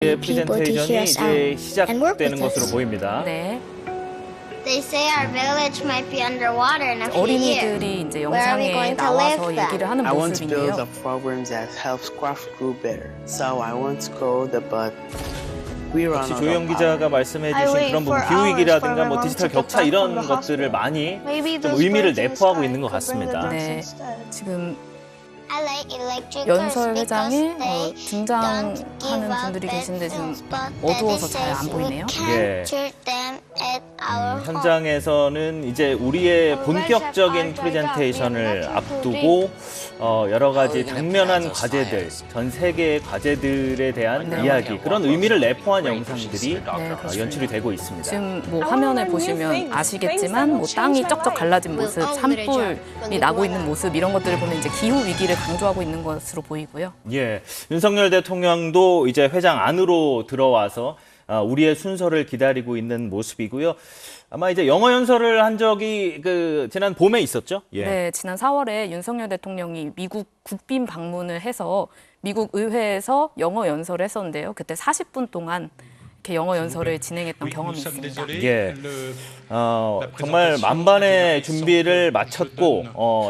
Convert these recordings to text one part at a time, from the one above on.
프레젠테이션이 이제 시작되는 것으로 보입니다. 네. They say our village might be underwater in a few years. 어린이들이 이제 Where are we 영상에 going to 나와서 live then? 얘기를 하는 I want to build 모습이네요. a program that helps craft grow better. So I want to go the but we run 역시 out 조영 of 기자가 power. 말씀해주신 그런 부분, 기후위기라든가 뭐 디지털 격차 이런 것들을 많이 좀 의미를 내포하고 있는 것 같습니다. 네. 지금 I like electric 연설 cars 회장에 because they 등장하는 don't give up 분들이 계신데 지금 business, but 어두워서 that 잘 안 says 보이네요. we 예. can't shoot them at our home. 현장에서는 이제 우리의 본격적인 프레젠테이션을 앞두고 여러 가지 당면한 과제들, 전 세계의 과제들에 대한 네. 이야기, 그런 의미를 내포한 영상들이 그렇습니다. 연출이 되고 있습니다. 지금 뭐 화면을 보시면 아시겠지만 뭐 땅이 쩍쩍 갈라진 모습, 산불이 나고 있는 모습 이런 것들을 보면 이제 기후 위기를 강조하고 있는 것으로 보이고요. 예, 윤석열 대통령도 이제 회장 안으로 들어와서 우리의 순서를 기다리고 있는 모습이고요. 아마 이제 영어 연설을 한 적이 지난 봄에 있었죠? 예. 네, 지난 4월에 윤석열 대통령이 미국 국빈 방문을 해서 미국 의회에서 영어 연설을 했었는데요. 그때 40분 동안 이렇게 영어 연설을 진행했던 경험이 있습니다. 예, 정말 만반의 준비를 마쳤고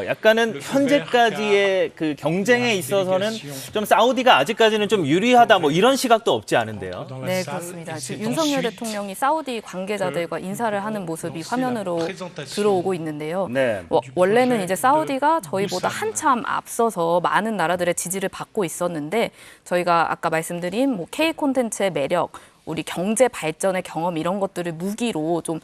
약간은 현재까지의 그 경쟁에 있어서는 좀 사우디가 아직까지는 좀 유리하다 뭐 이런 시각도 없지 않은데요. 네, 그렇습니다. 지금 윤석열 대통령이 사우디 관계자들과 인사를 하는 모습이 화면으로 들어오고 있는데요. 네. 원래는 이제 사우디가 저희보다 한참 앞서서 많은 나라들의 지지를 받고 있었는데 저희가 아까 말씀드린 뭐 K 콘텐츠의 매력, 우리 경제 발전의 경험 이런 것들을 무기로 좀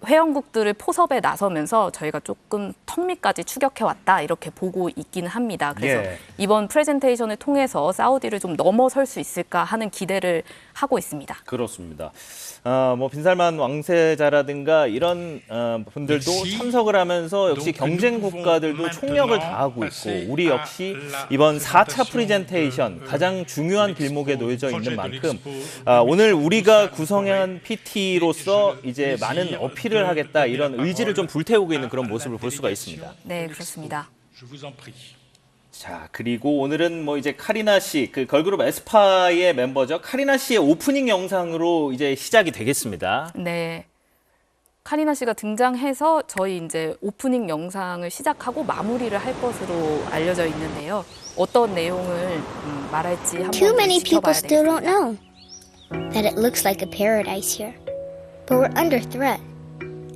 회원국들을 포섭에 나서면서 저희가 조금 턱밑까지 추격해왔다 이렇게 보고 있기는 합니다. 그래서 예. 이번 프레젠테이션을 통해서 사우디를 좀 넘어설 수 있을까 하는 기대를 하고 있습니다. 그렇습니다. 뭐 빈살만 왕세자라든가 이런 분들도 참석을 하면서 역시 경쟁 국가들도 총력을 다하고 있고 우리 역시 이번 4차 프레젠테이션 가장 중요한 길목에 놓여져 있는 만큼 오늘 우리가 구성한 PT로서 이제 많은 어필을 하겠다 이런 의지를 좀 불태우고 있는 그런 모습을 볼 수가 있습니다. 네, 그렇습니다. 자, 그리고 오늘은 뭐 이제 카리나 씨, 그 걸그룹 에스파의 멤버죠. 카리나 씨의 오프닝 영상으로 이제 시작이 되겠습니다. 네. 카리나 씨가 등장해서 저희 이제 오프닝 영상을 시작하고 마무리를 할 것으로 알려져 있는데요. 어떤 내용을 말할지 한번 Too many people 지켜봐야 still don't 되겠습니다. know that it looks like a paradise here. But we're under threat.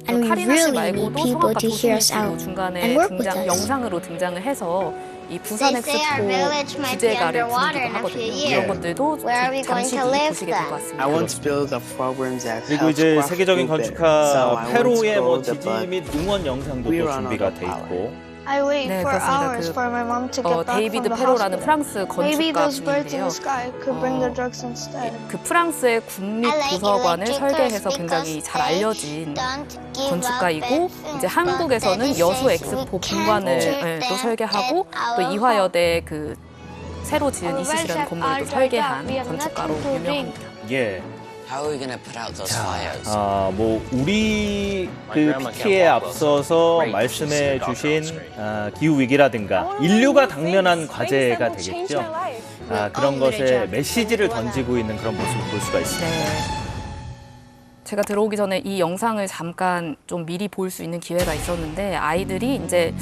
And we 카리나 씨 really need 말고도 people 성악가 to hear 조승희 us 씨도 out 중간에 and work with us. 영상으로 등장을 해서 이 부산 They say our village 엑스포 might be 주제가를 underwater 부르기도 in a 하거든요. few 이런 years. 것들도 Where are we going 잠시 to 뒤 live 보시게 될 것 then? 같습니다. I want to build a program that 그리고 helps 이제 craft 세계적인 grow better. So 건축가 I want to 페로의 go 뭐 the 지지 but 및 응원 영상도 we 또 run out 준비가 of 돼 power. 있고. I wait 네, for 그렇습니다. hours for my mom to get back 데이비드 from the 페로라는 hospital. 프랑스 Maybe those birds in 건축가분인데요. the sky could bring the drugs instead. 그 프랑스의 국립도서관을 설계해서 굉장히 잘 알려진 건축가이고 이제 한국에서는 여수 엑스포 본관을 또 설계하고 또 이화여대 그 새로 지은 이시시라는 건물을 또 설계한 건축가로 유명합니다. 예. How are we going to put out those fires? 뭐 우리 그 PT에 앞서서 말씀해 주신 기후 위기라든가 인류가 당면한 과제가 되겠죠. 그런 것에 메시지를 던지고 있는 그런 모습을 볼 수가 있습니다. 네. 제가 들어오기 전에 이 영상을 잠깐 좀 미리 볼 수 있는 기회가 있었는데 아이들이 이제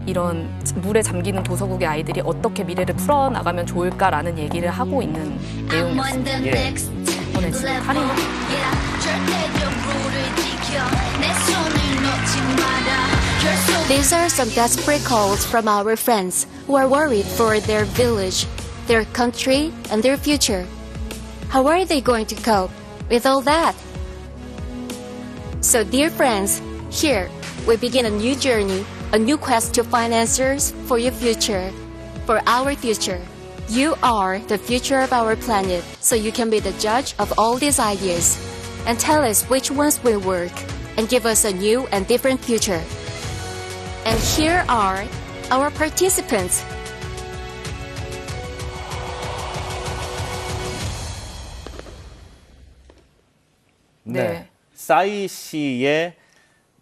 이런 물에 잠기는 도서국의 아이들이 어떻게 미래를 풀어나가면 좋을까라는 얘기를 하고 있는 내용이었습니다. 예. 이번에 지금 카리나 These are some desperate calls from our friends who are worried for their village, their country, and their future. How are they going to cope with all that? So, dear friends, here we begin a new journey, a new quest to find answers for your future, for our future. You are the future of our planet, so you can be the judge of all these ideas and tell us which ones will work and give us a new and different future. And here are our participants. 네. 싸이 씨의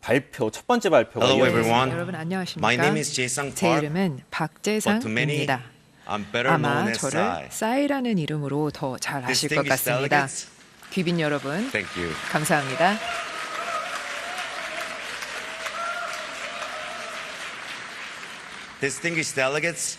발표, 첫 번째 발표가 Hello 이어졌습니다. everyone. 여러분 안녕하십니까? My name is Jae-sang 제 Park. 이름은 But to many, 박재상입니다. 아마 저를 싸이라는 이름으로 더 잘 아실 것 같습니다. 귀빈 여러분, 감사합니다. Distinguished delegates,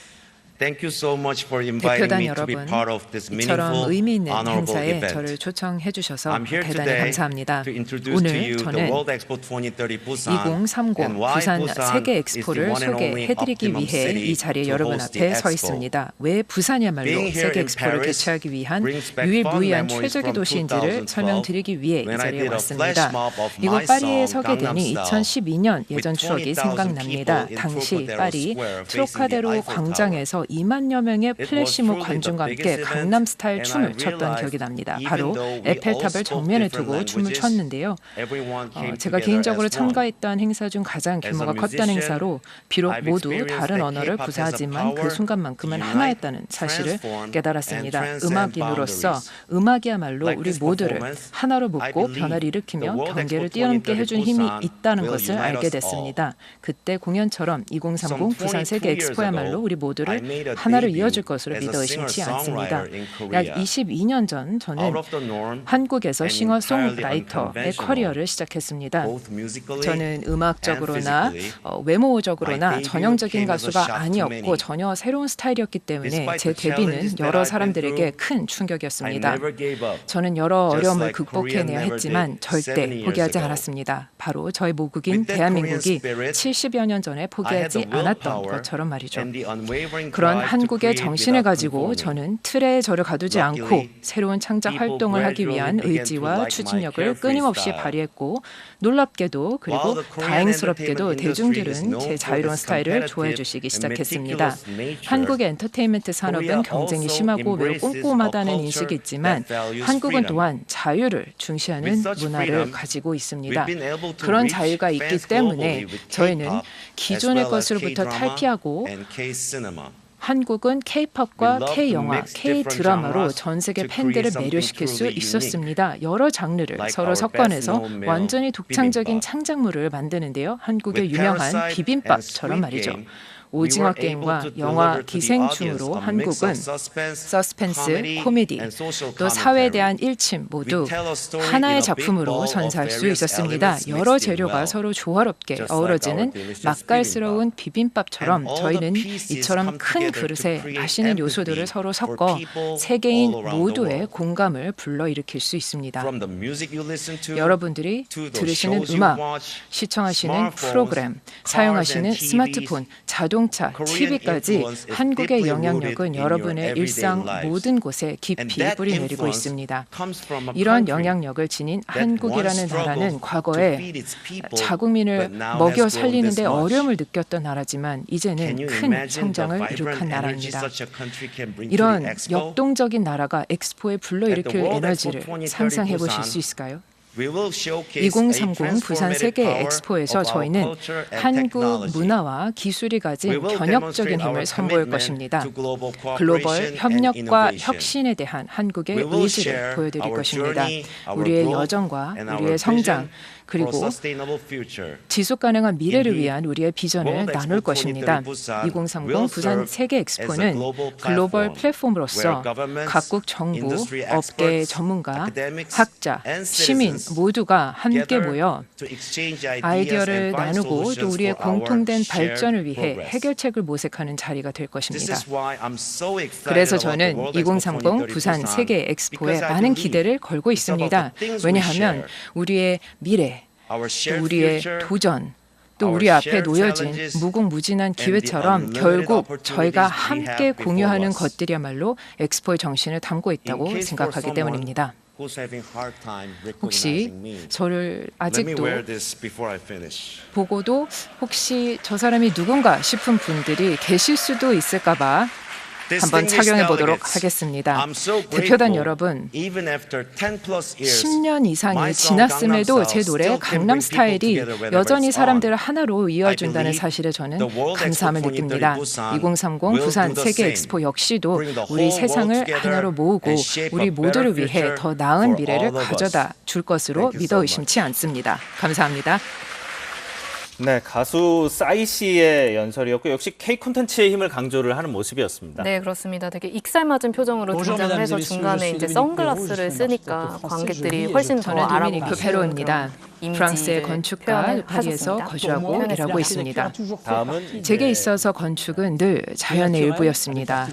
thank you so much for inviting 대표단 me to be 여러분, part of this 이처럼 meaningful, 의미 있는 honorable 행사에 event. 저를 초청해 주셔서 I'm here 대단히 today 감사합니다. to introduce to 오늘 you the 저는 World Expo 2030 Busan 2030 and why 부산 Busan 세계 is the 엑스포를 one and only 소개해드리기 optimum 위해 city 이 자리에 to 여러분 host 앞에 the 서 expo. 있습니다. 왜 부산이야말로 Being here 세계 in 엑스포를 Paris 개최하기 위한 brings back 유일무이한 fond memories 최적의 from 도시인지를 2012 설명드리기 위해 이 when I 자리에 did a flash 왔습니다. mob of 이곳 my 파리에 song 서게 되니 Gangnam Style 2012년 예전 with 추억이 20,000 생각납니다. people in 당시 Trocadero 파리 Square facing the 트로카데로 Eiffel Tower. 광장에서 2만여 명의 It was 플래시몹 truly 관중과 the 함께 biggest event, 강남스타일 and 춤을 I 췄던 realized 기억이 납니다. even 바로 though we all 에펠탑을 spoke 정면에 different 두고 춤을 languages, 췄는데요. everyone came 제가 together 개인적으로 as one. 참가했던 행사 중 가장 As a 규모가 컸던 musician, 행사로 비록 I've 모두 experienced 다른 that 언어를 K-pop has a 구사하지만 그 power 순간만큼은 to unite, 하나였다는 사실을 transform, 깨달았습니다. and transcend 음악인으로서 boundaries. 음악이야말로 Like 우리 this 모두를 performance, 하나로 I 묶고 believe 변화를 the 일으키며 World 경계를 Expo 뛰어넘게 2030 해준 힘이 Busan 있다는 will 것을 unite 알게 us 됐습니다. 그때 공연처럼 2030 Some 부산 22 세계 years 엑스포야말로 ago, 우리 I 모두를 made a 하나로 debut 이어줄 것으로 as a 믿어 의심치 않습니다. singer-songwriter in 약 Korea. 22년 전 저는 Out of the norm 한국에서 and 싱어송라이터의 entirely 커리어를 시작했습니다. both musically 저는 and 음악적으로나 physically. 외모적으로나 My debut 전형적인 came as a 가수가 shock to 아니었고 many. 전혀 새로운 스타일이었기 때문에 Despite 제 the challenges 데뷔는 that 여러 I've been 사람들에게 through, 큰 I 충격이었습니다. never gave up. 저는 여러 Just 어려움을 like 극복해내야 Korea never 했지만 did 절대 70 years 포기하지 ago. 않았습니다. 바로 저의 모국인 With that 대한민국이 Korean spirit, 70여 년 전에 I had 포기하지 the 않았던 willpower 것처럼 말이죠. and the unwavering 그런 drive to 한국의 create 정신을 without 가지고 conforming. 저는 틀에 저를 가두지 않고 Luckily, 새로운 창작 people 활동을 하기 gradually 위한 began to 의지와 like my 추진력을 carefree 끊임없이 style. 발휘했고 놀랍게도 그리고 While the Korean 다행스럽게도 entertainment industry is 대중들은 known 제 for 자유로운 its 스타일을 competitive 좋아해 주시기 and 시작했습니다. meticulous nature, 한국의 엔터테인먼트 산업은 Korea 경쟁이 also 심하고 매우 embraces 꼼꼼하다는 a 인식이 culture 있지만 that values 한국은 freedom. 또한 자유를 중시하는 With such 문화를 freedom, 가지고 있습니다. we've been able to 그런 reach 자유가 있기 fans 때문에 globally with 저희는 K-pop 기존의 as well as 것으로부터 K-drama 탈피하고 and K-cinema. 한국은 We K-팝과 love to K-영화, mix different K-드라마로 genres 전 세계 to 팬들을 create something 매료시킬 수 truly 있었습니다. 여러 장르를 Like 서로 our 섞어내서 best-known meal, 완전히 독창적인 bibimbap. 창작물을 만드는데요. 한국의 With 유명한 Parasite 비빔밥처럼 and 말이죠. Squid Game, 오징어 we were 게임과 able to 영화 deliver to the 기생충으로 audience a mix 한국은 of suspense, 서스펜스, comedy, 코미디, and social 또 사회에 commentary. 대한 일침 모두 We tell a story 하나의 in a big 작품으로 bowl of 전사할 수 various 있었습니다. elements 여러 mixed in 재료가 well. 서로 조화롭게 Just like 어우러지는 our delicious 맛깔스러운 비빔밥처럼 And all 저희는 the pieces 이처럼 come 큰 together 그릇에 to create 맛있는 요소들을 empathy 서로 for 섞어 people 세계인 all around the 모두의 world. 공감을 불러일으킬 수 있습니다. From the music you listen to, 여러분들이 to the 들으시는 shows you 음악, watch, 시청하시는 smartphones, 프로그램, cars 사용하시는 and TVs, 스마트폰, 자동차, Korean TV까지 influence is 한국의 deeply 영향력은 rooted in your 여러분의 everyday 일상 lives. 모든 곳에 And 깊이 that 뿌리내리고 influence 있습니다. comes from a 이런 country 영향력을 지닌 that 한국이라는 once 나라는 struggled to 과거에 feed its people, 자국민을 but now 먹여 has grown 살리는 데 this much. 어려움을 느꼈던 나라지만 Can 이제는 you 큰 imagine the 성장을 vibrant 이룩한 energy 나라입니다. such a country can bring to 이런 the expo? 역동적인 나라가 엑스포에 불러일으킬 At the World 에너지를 Expo 2030 상상해 보실 Busan, 수 있을까요? We will showcase a 2030 부산 transformative 세계 power 엑스포에서 of our 저희는 culture and 한국 technology. 문화와 기술이 We 가진 will 견역적인 demonstrate our 힘을 선보일 commitment 것입니다. to global 글로벌 cooperation and 협력과 innovation. 혁신에 대한 한국의 We will 의지를 share 보여드릴 our 것입니다. journey, our 우리의 growth, 여정과 and our 우리의 성장, vision for 그리고 a sustainable future. 지속 가능한 미래를 Indeed, 위한 우리의 비전을 World 나눌 Expo 것입니다. 2030 2030 will 부산 serve 세계 as a 엑스포는 global 글로벌 platform 플랫폼으로서 where governments, 각국 정부, industry 업계 experts, 전문가, academics, 학자, and 시민 citizens 모두가 함께 gather 모여 to exchange ideas 아이디어를 and find 나누고 또 solutions 우리의 for our 공통된 shared 발전을 위해 progress. 해결책을 모색하는 자리가 될 This 것입니다. is why I'm so excited 그래서 about the 저는 World Expo 2030 2030 부산 Busan 세계 엑스포에 because I 많은 believe 기대를 걸고 it's about 있습니다. the things we 왜냐하면 share, 우리의 미래, our 또 shared 우리의 future, 도전, 또 our 우리 앞에 shared 놓여진 challenges, 무궁무진한 and the 기회처럼 unlimited 결국 opportunities 저희가 we 함께 have before 공유하는 us. 것들이야말로 엑스포의 정신을 담고 In 있다고 case for 생각하기 someone 때문입니다. who's having hard time 혹시 recognizing me, 저를 let me 아직도 wear this before I finish. 보고도 혹시 저 사람이 누군가 싶은 분들이 계실 수도 있을까봐 한번 착용해 보도록 하겠습니다. I'm so 대표단 grateful. 여러분, Even after 10 plus years, 10년 이상이 my song 지났음에도 Gangnam 제 Style 노래 still can 강남 bring people 스타일이 together whenever 여전히 it's on. 사람들을 하나로 이어준다는 I believe 사실에 저는 the World 감사함을 Expo 2030 느낍니다. Busan 2030 will 부산 do the 세계 same. 엑스포 역시도 Bring the 우리 whole 세상을 world together 하나로 모으고 and shape 우리 a better 모두를 위해 future 더 나은 for 미래를 all of us. 가져다 줄 것으로 Thank you 믿어 so 의심치 않습니다. 감사합니다. 네, 가수 싸이 씨의 연설이었고 역시 K 콘텐츠의 힘을 강조를 하는 모습이었습니다. 네, 그렇습니다. 되게 익살맞은 표정으로 등장을 해서 중간에 이제 선글라스를 쓰니까 관객들이 훨씬 더 저는 알아보고 도미니크 페로입니다. 프랑스의 건축가, 파리에서 거주하고 일하고 있습니다. 다음은 제게 있어서 건축은 늘 자연의 일부였습니다.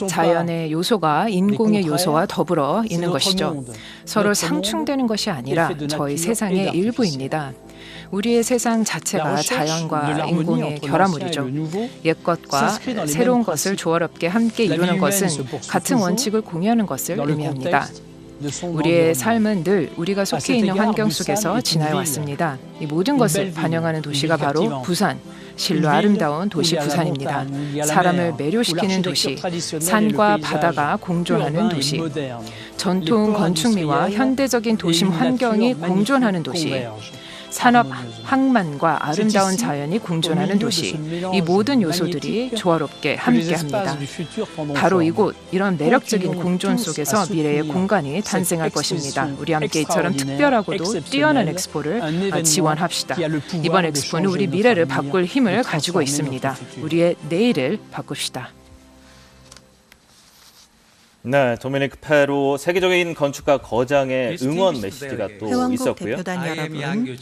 자연의 요소가 인공의 요소와 더불어 있는 것이죠. 서로 상충되는 것이 아니라 저희 세상의 일부입니다. 우리의 세상 자체가 자연과 인공의 결합물이죠. 옛것과 새로운 것을 조화롭게 함께 이루는 것은 같은 원칙을 공유하는 것을 의미합니다. 우리의 삶은 늘 우리가 속해 있는 환경 속에서 지나해 왔습니다. 이 모든 것을 반영하는 도시가 바로 부산, 실로 아름다운 도시 부산입니다. 사람을 매료시키는 도시, 산과 바다가 공존하는 도시, 전통 건축미와 현대적인 도심 환경이 공존하는 도시, 산업 항만과 아름다운 자연이 공존하는 도시, 이 모든 요소들이 조화롭게 함께합니다. 바로 이곳, 이런 매력적인 공존 속에서 미래의 공간이 탄생할 것입니다. 우리 함께 이처럼 특별하고도 뛰어난 엑스포를 지원합시다. 이번 엑스포는 우리 미래를 바꿀 힘을 가지고 있습니다. 우리의 내일을 바꿉시다. 네, 도미니크 페로 세계적인 건축가 거장의 응원 메시지가 또 회원국 있었고요. 대표단 여러분,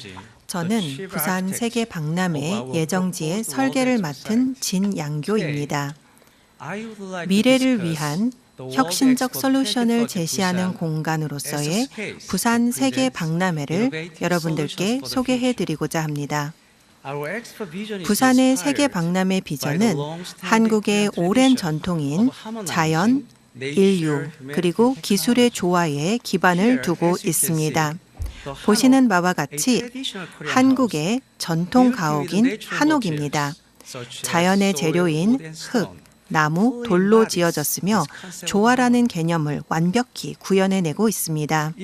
저는 부산 세계 박람회 예정지의 설계를 맡은 진양교입니다. 미래를 위한 혁신적 솔루션을 제시하는 공간으로서의 부산 세계 박람회를 여러분들께 소개해드리고자 합니다. 부산의 세계 박람회 비전은 한국의 오랜 전통인 자연, 인류, 그리고 기술의 조화에 기반을 두고 있습니다. 보시는 바와 같이 한국의 전통 가옥인 한옥입니다. 자연의 재료인 흙, 나무, 돌로 지어졌으며 조화라는 개념을 완벽히 구현해내고 있습니다.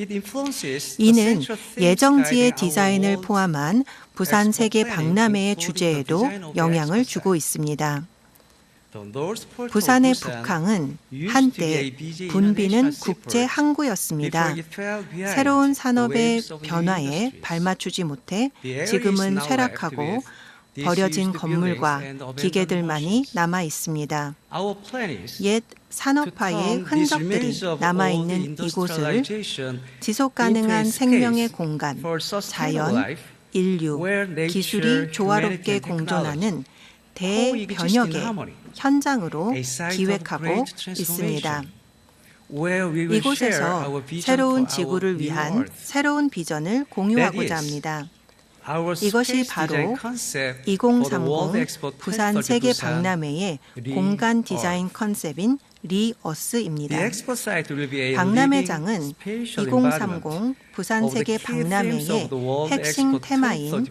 이는 예정지의 디자인을 포함한 부산 세계 박람회의 주제에도 영향을 주고 있습니다. 부산의 북항은 한때 분비는 국제 항구였습니다. 새로운 산업의 변화에 발맞추지 못해 지금은 쇠락하고 버려진 건물과 기계들만이 남아 있습니다. 옛 산업화의 흔적들이 남아있는 이곳을 지속 가능한 생명의 공간, 자연, 인류, 기술이 조화롭게 공존하는 대변혁의 현장으로 기획하고 있습니다. 이곳에서 새로운 지구를 위한 새로운 비전을 공유하고자 합니다. 이것이 바로 2030 부산 세계 박람회의 공간 디자인 컨셉인 리어스입니다. 박람회장은 2030 부산 세계 박람회의 핵심 테마인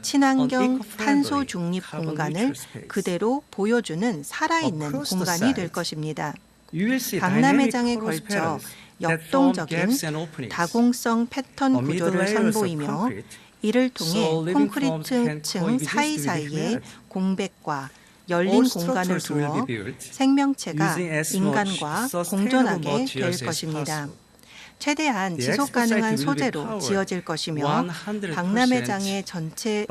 친환경 탄소 중립 공간을 그대로 보여주는 살아있는 공간이 될 것입니다. 박람회장에 걸쳐 역동적인 다공성 패턴 구조를 선보이며 이를 통해 콘크리트층 사이사이에 공백과 열린 공간을 두어 생명체가 인간과 공존하게 될 것입니다. 최대한 지속 가능한 소재로 지어질 것이며 박람회장의 전체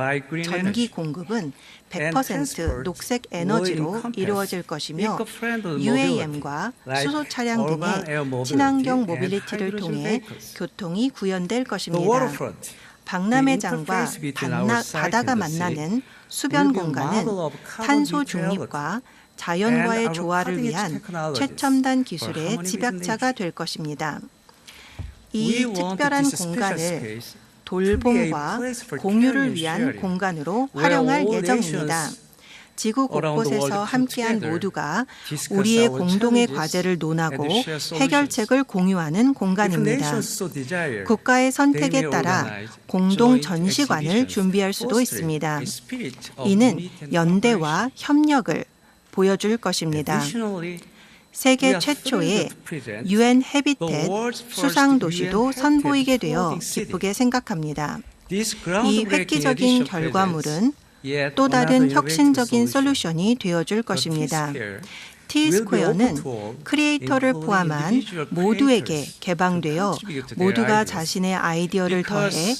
전기 공급은 100% 녹색 에너지로 이루어질 것이며 UAM과 수소 차량 등의 친환경 모빌리티를 통해 교통이 구현될 것입니다. 박람회장과 바다가 만나는 수변 공간은 탄소 중립과 자연과의 조화를 위한 최첨단 기술의 집약자가 될 것입니다. 이 특별한 공간을 돌봄과 공유를 위한 공간으로 활용할 예정입니다. 지구 곳곳에서 함께한 모두가 우리의 공동의 과제를 논하고 해결책을 공유하는 공간입니다. 국가의 선택에 따라 공동 전시관을 준비할 수도 있습니다. 이는 연대와 협력을 보여줄 것입니다. 세계 최초의 UN 해비텟 수상 도시도 선보이게 되어 기쁘게 생각합니다. 이 획기적인 결과물은 또 다른 혁신적인 솔루션이 되어줄 것입니다. T-스퀘어는 크리에이터를 포함한 모두에게 개방되어 모두가 자신의 아이디어를 더해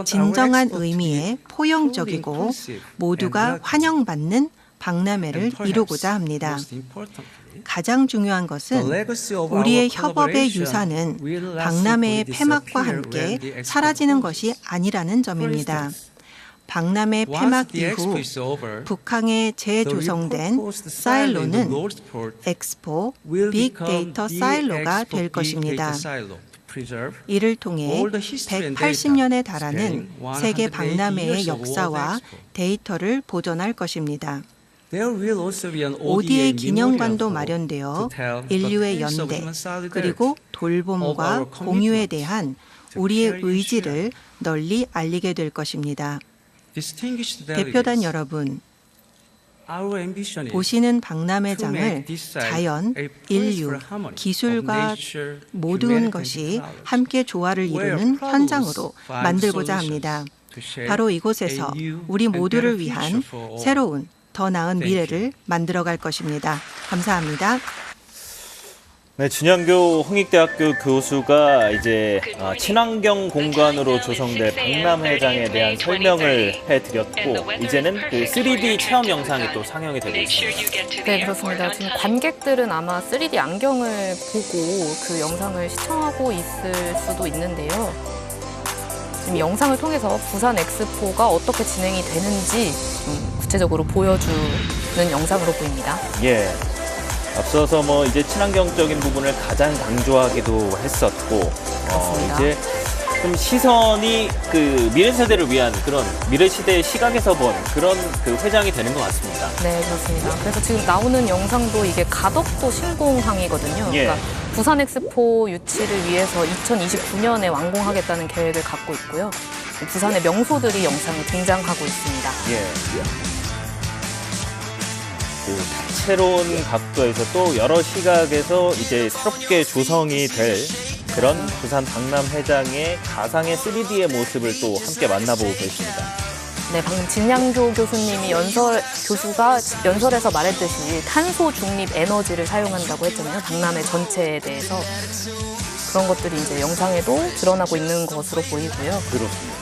진정한 의미의 포용적이고 모두가 환영받는 박람회를 이루고자 합니다. 가장 중요한 것은 우리의 협업의 유산은 박람회의 폐막과 함께 사라지는 것이 아니라는 점입니다. 박람회 폐막 이후 북한에 재조성된 사일로는 엑스포 빅데이터 사일로가 될 것입니다. 이를 통해 180년에 달하는 세계 박람회의 역사와 데이터를 보존할 것입니다. ODA 기념관도 마련되어 인류의 연대 그리고 돌봄과 공유에 대한 우리의 의지를 널리 알리게 될 것입니다. 대표단 여러분, 보시는 박람회장을 자연, 인류, 기술과 모든 것이 함께 조화를 이루는 현장으로 만들고자 합니다. 바로 이곳에서 우리 모두를 위한 새로운 더 나은 미래를 만들어갈 것입니다. 감사합니다. 네, 준양교 홍익대학교 교수가 이제 친환경 공간으로 조성될 박람회장에 대한 설명을 해드렸고 이제는 그 3D 체험 영상이 또 상영이 되고 있습니다. 네, 그렇습니다. 지금 관객들은 아마 3D 안경을 보고 그 영상을 시청하고 있을 수도 있는데요. 지금 영상을 통해서 부산 엑스포가 어떻게 진행이 되는지 구체적으로 보여주는 영상으로 보입니다. 예. 앞서서 뭐 이제 친환경적인 부분을 가장 강조하기도 했었고, 이제 좀 시선이 그 미래 세대를 위한 그런 미래 시대의 시각에서 본 그런 그 회장이 되는 것 같습니다. 네, 그렇습니다. 그래서 지금 나오는 영상도 이게 가덕도 신공항이거든요. 예. 그러니까 부산 엑스포 유치를 위해서 2029년에 완공하겠다는 계획을 갖고 있고요. 부산의 명소들이 영상에 등장하고 있습니다. 예. 그 다채로운 각도에서 또 여러 시각에서 이제 새롭게 조성이 될 그런 부산 박람회장의 가상의 3D의 모습을 또 함께 만나보고 계십니다. 네, 방금 진양교 교수님이 교수가 연설에서 말했듯이 탄소 중립 에너지를 사용한다고 했잖아요. 박람회 전체에 대해서. 그런 것들이 이제 영상에도 드러나고 있는 것으로 보이고요. 그렇습니다.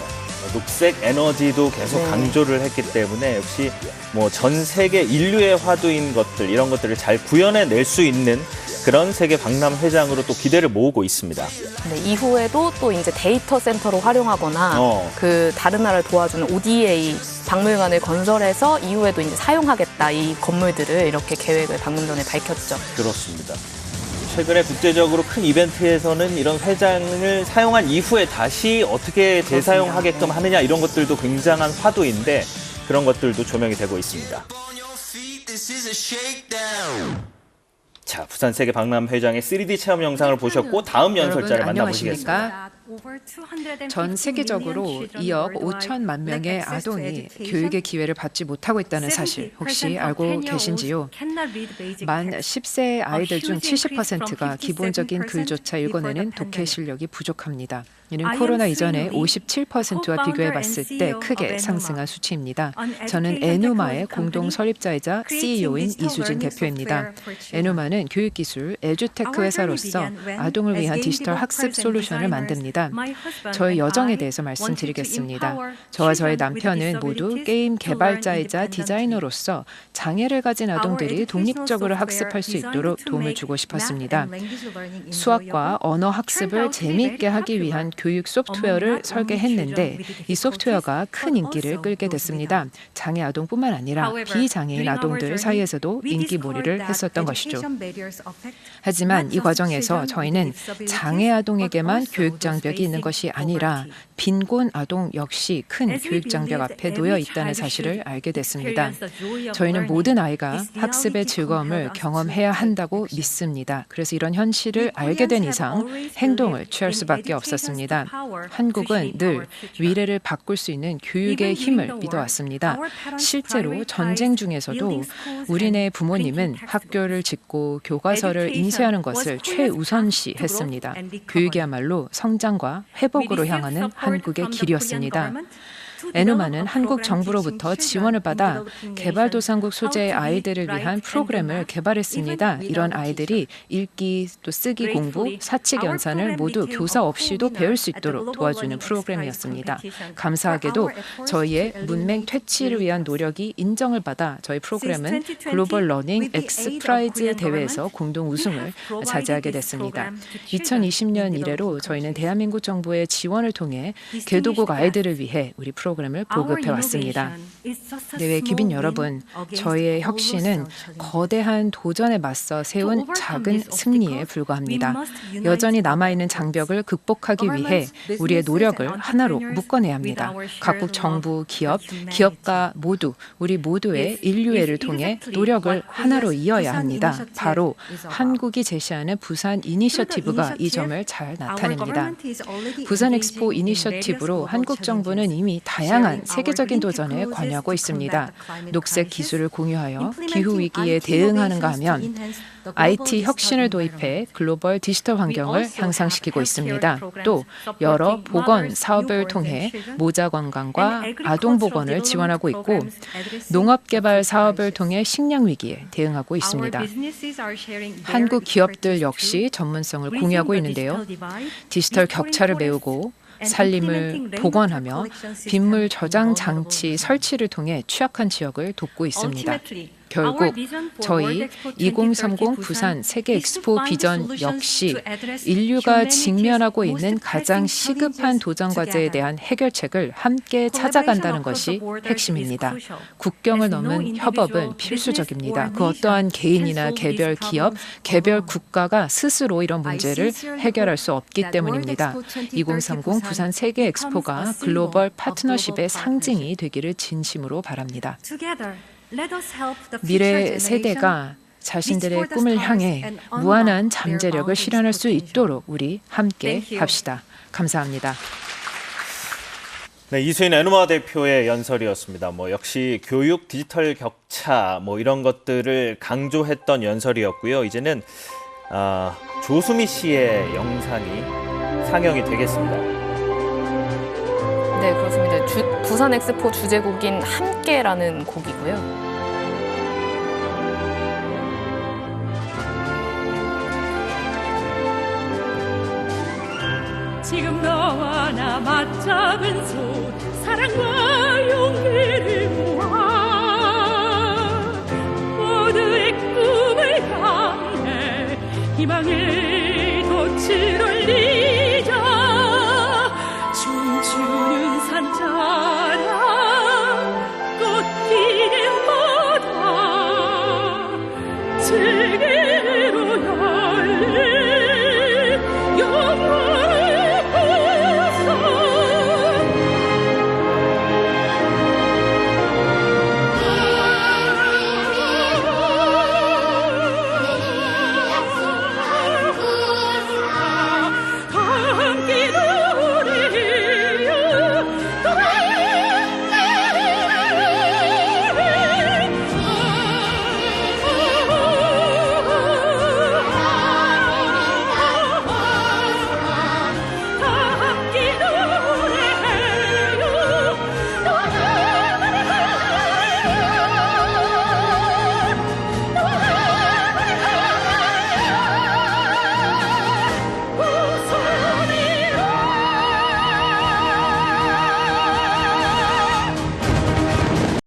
녹색 에너지도 계속 강조를 했기 때문에 역시 뭐 전 세계 인류의 화두인 것들 이런 것들을 잘 구현해낼 수 있는 그런 세계 박람회장으로 또 기대를 모으고 있습니다. 네, 이후에도 또 이제 데이터 센터로 활용하거나 그 다른 나라를 도와주는 ODA 박물관을 건설해서 이후에도 이제 사용하겠다 이 건물들을 이렇게 계획을 방금 전에 밝혔죠. 그렇습니다. 최근에 국제적으로 큰 이벤트에서는 이런 회장을 사용한 이후에 다시 어떻게 재사용하게끔 하느냐 이런 것들도 굉장한 화두인데 그런 것들도 조명이 되고 있습니다. 자, 부산 세계 박람회장의 3D 체험 영상을 보셨고 다음 연설자를 만나보시겠습니다. 전 세계적으로 2억 5천만 명의 아동이 교육의 기회를 받지 못하고 있다는 사실 혹시 알고 계신지요? 만 10세 아이들 중 70%가 기본적인 글조차 읽어내는 독해 실력이 부족합니다. 이는 코로나 이전의 57%와 비교해봤을 때 크게 상승한 수치입니다. 저는 에누마의 공동 설립자이자 CEO인 이수진 대표입니다. 에누마는 교육기술 에듀테크 회사로서 아동을 위한 디지털 학습 솔루션을 만듭니다. 저의 여정에 대해서 말씀드리겠습니다. 저와 저의 남편은 모두 게임 개발자이자 디자이너로서 장애를 가진 아동들이 독립적으로 학습할 수 있도록 도움을 주고 싶었습니다. 수학과 언어 학습을 재미있게 하기 위한 교육 소프트웨어를 설계했는데 이 소프트웨어가 큰 인기를 끌게 됐습니다. 장애 아동뿐만 아니라 비장애인 아동들 사이에서도 인기몰이를 했었던 것이죠. 하지만 이 과정에서 저희는 장애 아동에게만 교육 장벽이 있는 것이 아니라 빈곤 아동 역시 큰 교육 장벽 앞에 놓여 있다는 사실을 알게 됐습니다. 저희는 모든 아이가 학습의 즐거움을 경험해야 한다고 믿습니다. 그래서 이런 현실을 알게 된 이상 행동을 취할 수밖에 없었습니다. 한국은 늘 미래를 바꿀 수 있는 교육의 힘을 믿어왔습니다. 실제로 전쟁 중에서도 우리네 부모님은 학교를 짓고 교과서를 인쇄하는 것을 최우선시했습니다. 교육이야말로 성장과 회복으로 향하는 한국의 길이었습니다. 에누마는 한국 정부로부터 지원을 받아 개발도상국 소재의 아이들을 위한 프로그램을 개발했습니다. 이런 아이들이 읽기, 또 쓰기 공부, 사칙 연산을 모두 교사 없이도 배울 수 있도록 도와주는 프로그램이었습니다. 감사하게도 저희의 문맹 퇴치를 위한 노력이 인정을 받아 저희 프로그램은 글로벌 러닝 엑스 프라이즈 대회에서 공동 우승을 차지하게 됐습니다. 2020년 이래로 저희는 대한민국 정부의 지원을 통해 개도국 아이들을 위해 우리 프로그램을 보급해 왔습니다. 네, 귀빈 여러분, 저희의 혁신은 거대한 도전에 맞서 세운 작은 승리에 불과합니다. 여전히 남아있는 장벽을 극복하기 위해 우리의 노력을 하나로 묶어내야 합니다. 각국 정부, 기업가 모두 우리 모두의 인류애를 통해 노력을 하나로 이어야 합니다. 바로 한국이 제시하는 부산 이니셔티브가 이 점을 잘 나타냅니다. 부산 엑스포 이니셔티브로 한국 정부는 이미 다양한 세계적인 도전에 관여하고 있습니다. 녹색 기술을 공유하여 기후위기에 대응하는가 하면 IT 혁신을 도입해 글로벌 디지털 환경을 향상시키고 있습니다. 또 여러 보건 사업을 통해 모자 관광과 아동 보건을 지원하고 있고 농업 개발 사업을 통해 식량 위기에 대응하고 있습니다. 한국 기업들 역시 전문성을 공유하고 있는데요. 디지털 격차를 메우고 산림을 복원하며 빗물 저장 장치 설치를 통해 취약한 지역을 돕고 있습니다. 결국 저희 2030 부산 세계 엑스포 비전 역시 인류가 직면하고 있는 가장 시급한 도전 과제에 대한 해결책을 함께 찾아간다는 것이 핵심입니다. 국경을 넘은 협업은 필수적입니다. 그 어떠한 개인이나 개별 기업, 개별 국가가 스스로 이런 문제를 해결할 수 없기 때문입니다. 2030 부산 세계 엑스포가 글로벌 파트너십의 상징이 되기를 진심으로 바랍니다. 미래 세대가 자신들의 꿈을 향해 무한한 잠재력을 실현할 수 있도록 우리 함께 합시다. 감사합니다. 네, 이수인 에누마 대표의 연설이었습니다. 역시 교육 디지털 격차 이런 것들을 강조했던 연설이었고요. 이제는 조수미 씨의 영상이 상영이 되겠습니다. 네, 그렇습니다. 부산 엑스포 주제곡인 함께라는 곡이고요. 지금 너와 나 맞잡은 손 사랑과 용기를 모아 모두의 꿈을 향해 희망을